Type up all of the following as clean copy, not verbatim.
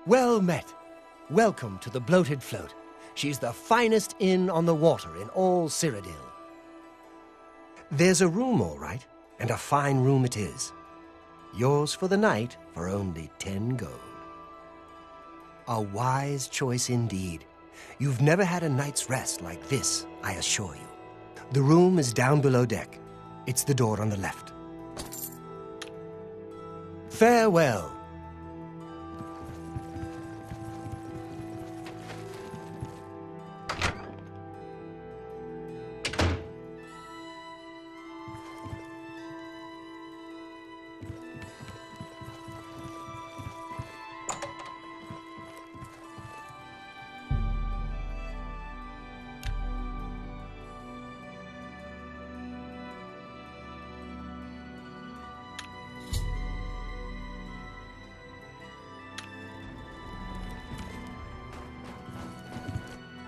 Well met. Welcome to the Bloated Float. She's the finest inn on the water in all Cyrodiil. There's a room, all right, and a fine room it is. Yours for the night for only 10 gold. A wise choice indeed. You've never had a night's rest like this, I assure you. The room is down below deck. It's the door on the left. Farewell.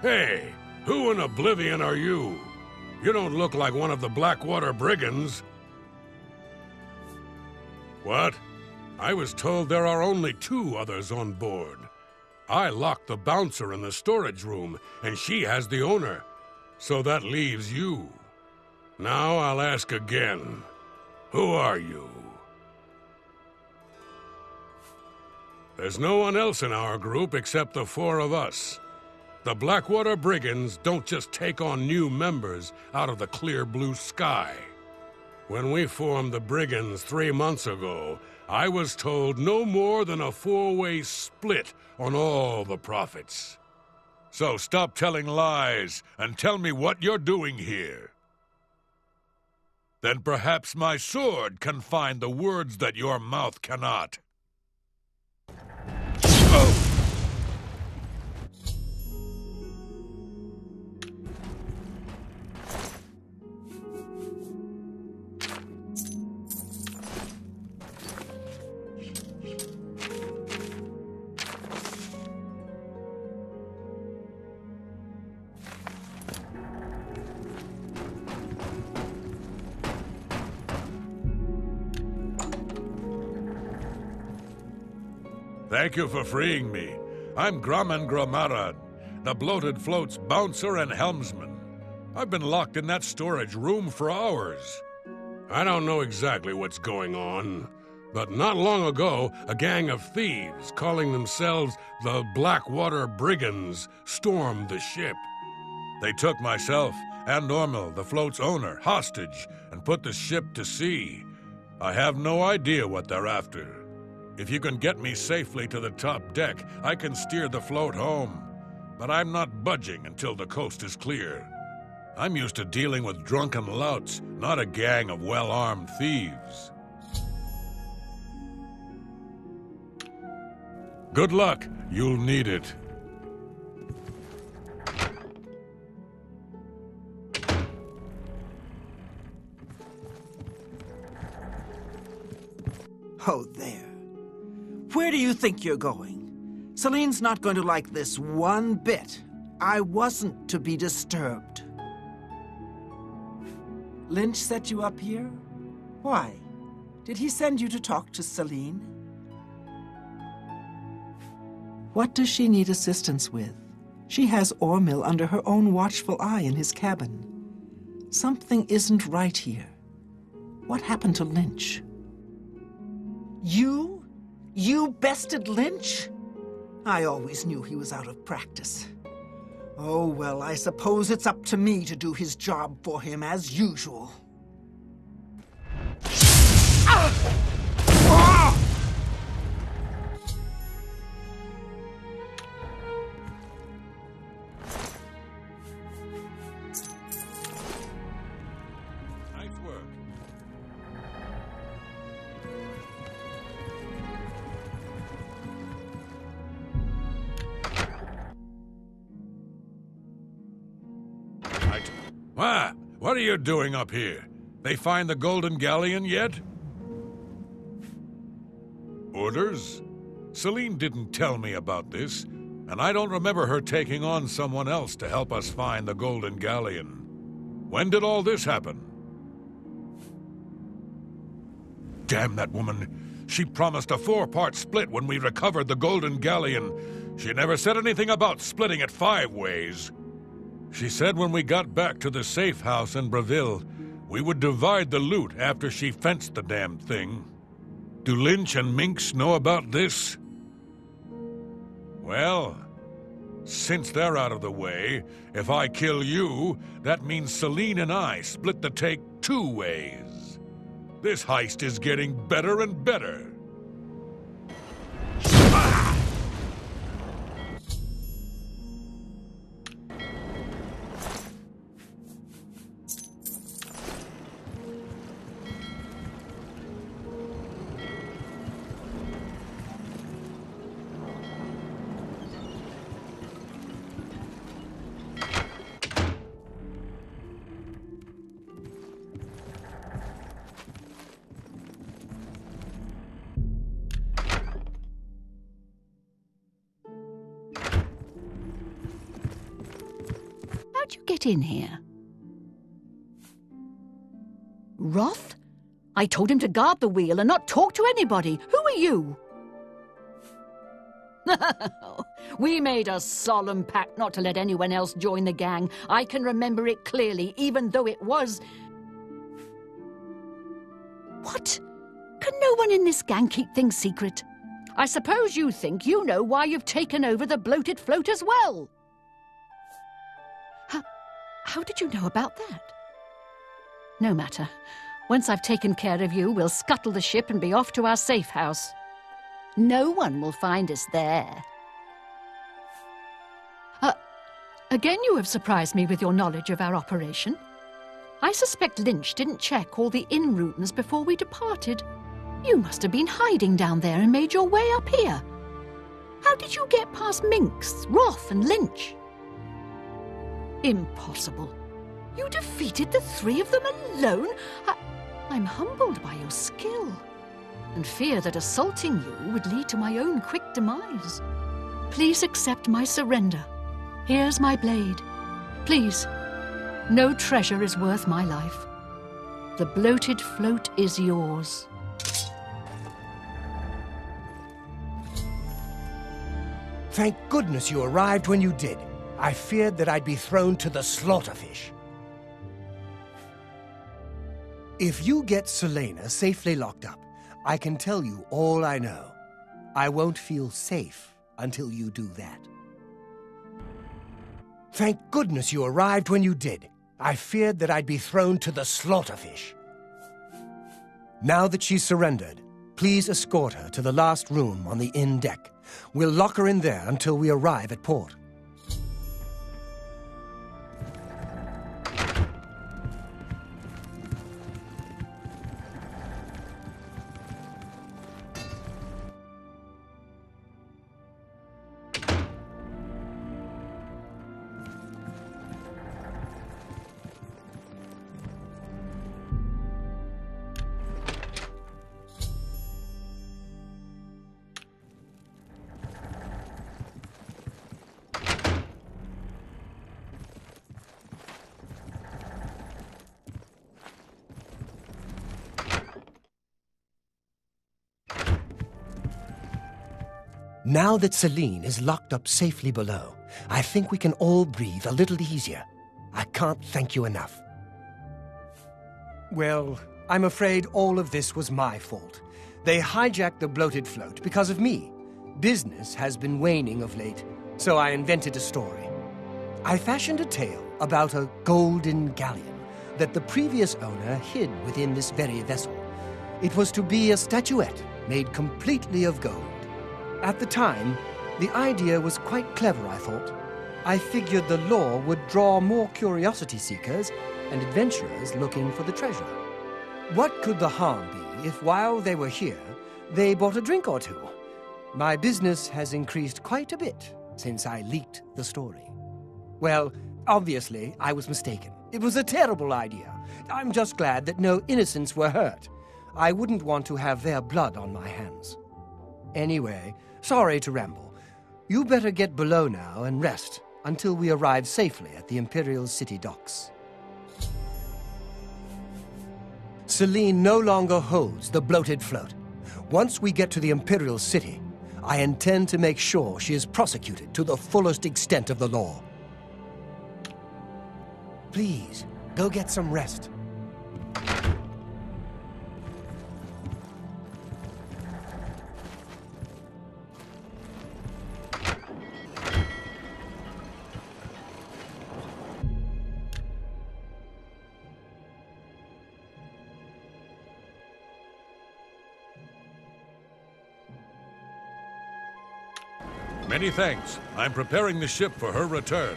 Hey, who in Oblivion are you? You don't look like one of the Blackwater brigands. What? I was told there are only 2 others on board. I locked the bouncer in the storage room, and she has the owner. So that leaves you. Now I'll ask again. Who are you? There's no one else in our group except the 4 of us. The Blackwater Brigands don't just take on new members out of the clear blue sky. When we formed the Brigands 3 months ago, I was told no more than a 4-way split on all the profits. So stop telling lies and tell me what you're doing here. Then perhaps my sword can find the words that your mouth cannot. Oh! Thank you for freeing me. I'm Grumman Gromarad, the Bloated Float's bouncer and helmsman. I've been locked in that storage room for hours. I don't know exactly what's going on, but not long ago, a gang of thieves calling themselves the Blackwater Brigands stormed the ship. They took myself and Ormil, the float's owner, hostage and put the ship to sea. I have no idea what they're after. If you can get me safely to the top deck, I can steer the float home. But I'm not budging until the coast is clear. I'm used to dealing with drunken louts, not a gang of well-armed thieves. Good luck. You'll need it. Oh, there. Where do you think you're going? Celine's not going to like this one bit. I wasn't to be disturbed. Lynch set you up here? Why? Did he send you to talk to Celine? What does she need assistance with? She has Ormil under her own watchful eye in his cabin. Something isn't right here. What happened to Lynch? You? You bested Lynch? I always knew he was out of practice. Oh, well, I suppose it's up to me to do his job for him as usual. Ah! Ah! Nice work. What are you doing up here? They find the Golden Galleon yet? Orders? Celine didn't tell me about this, and I don't remember her taking on someone else to help us find the Golden Galleon. When did all this happen? Damn that woman. She promised a 4-part split when we recovered the Golden Galleon. She never said anything about splitting it 5 ways. She said when we got back to the safe house in Breville, we would divide the loot after she fenced the damn thing. Do Lynch and Minx know about this? Well, since they're out of the way, if I kill you, that means Celine and I split the take 2 ways. This heist is getting better and better. How'd you get in here? Roth? I told him to guard the wheel and not talk to anybody. Who are you? We made a solemn pact not to let anyone else join the gang. I can remember it clearly, even though it was... What? Can no one in this gang keep things secret? I suppose you think you know why you've taken over the bloated float as well. How did you know about that? No matter. Once I've taken care of you, we'll scuttle the ship and be off to our safe house. No one will find us there. Again, you have surprised me with your knowledge of our operation. I suspect Lynch didn't check all the inn rooms before we departed. You must have been hiding down there and made your way up here. How did you get past Minx, Roth, and Lynch? Impossible. You defeated the 3 of them alone? I'm humbled by your skill, and fear that assaulting you would lead to my own quick demise. Please accept my surrender. Here's my blade. Please, no treasure is worth my life. The bloated float is yours. Thank goodness you arrived when you did. I feared that I'd be thrown to the slaughterfish. If you get Selena safely locked up, I can tell you all I know. I won't feel safe until you do that. Thank goodness you arrived when you did. I feared that I'd be thrown to the slaughterfish. Now that she's surrendered, please escort her to the last room on the inn deck. We'll lock her in there until we arrive at port. Now that Celine is locked up safely below, I think we can all breathe a little easier. I can't thank you enough. Well, I'm afraid all of this was my fault. They hijacked the bloated float because of me. Business has been waning of late, so I invented a story. I fashioned a tale about a golden galleon that the previous owner hid within this very vessel. It was to be a statuette made completely of gold. At the time, the idea was quite clever, I thought. I figured the lore would draw more curiosity seekers and adventurers looking for the treasure. What could the harm be if while they were here, they bought a drink or two? My business has increased quite a bit since I leaked the story. Well, obviously, I was mistaken. It was a terrible idea. I'm just glad that no innocents were hurt. I wouldn't want to have their blood on my hands. Anyway, sorry to ramble. You better get below now and rest until we arrive safely at the Imperial City docks. Celine no longer holds the bloated float. Once we get to the Imperial City, I intend to make sure she is prosecuted to the fullest extent of the law. Please, go get some rest. Many thanks. I'm preparing the ship for her return.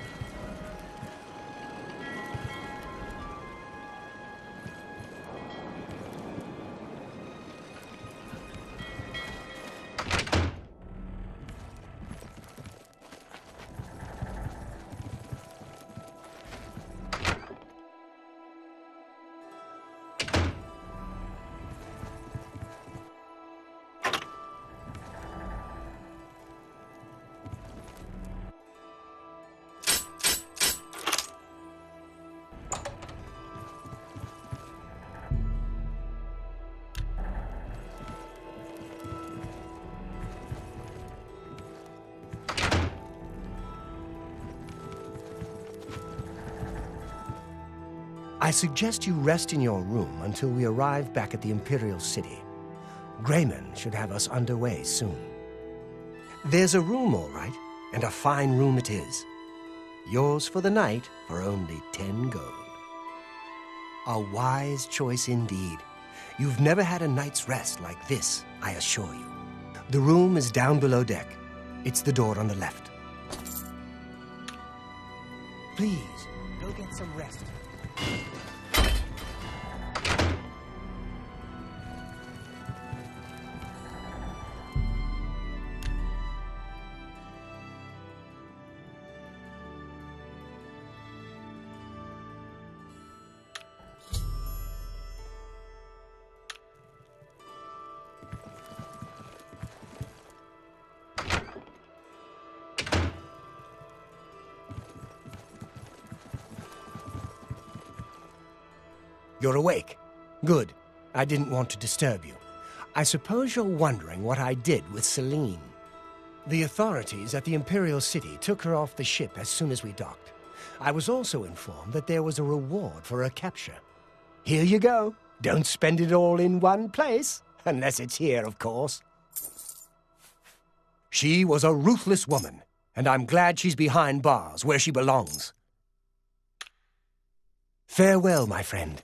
I suggest you rest in your room until we arrive back at the Imperial City. Grayman should have us underway soon. There's a room, all right, and a fine room it is. Yours for the night for only 10 gold. A wise choice indeed. You've never had a night's rest like this, I assure you. The room is down below deck. It's the door on the left. Please, go get some rest. You're awake. Good. I didn't want to disturb you. I suppose you're wondering what I did with Celine. The authorities at the Imperial City took her off the ship as soon as we docked. I was also informed that there was a reward for her capture. Here you go. Don't spend it all in one place. Unless it's here, of course. She was a ruthless woman, and I'm glad she's behind bars where she belongs. Farewell, my friend.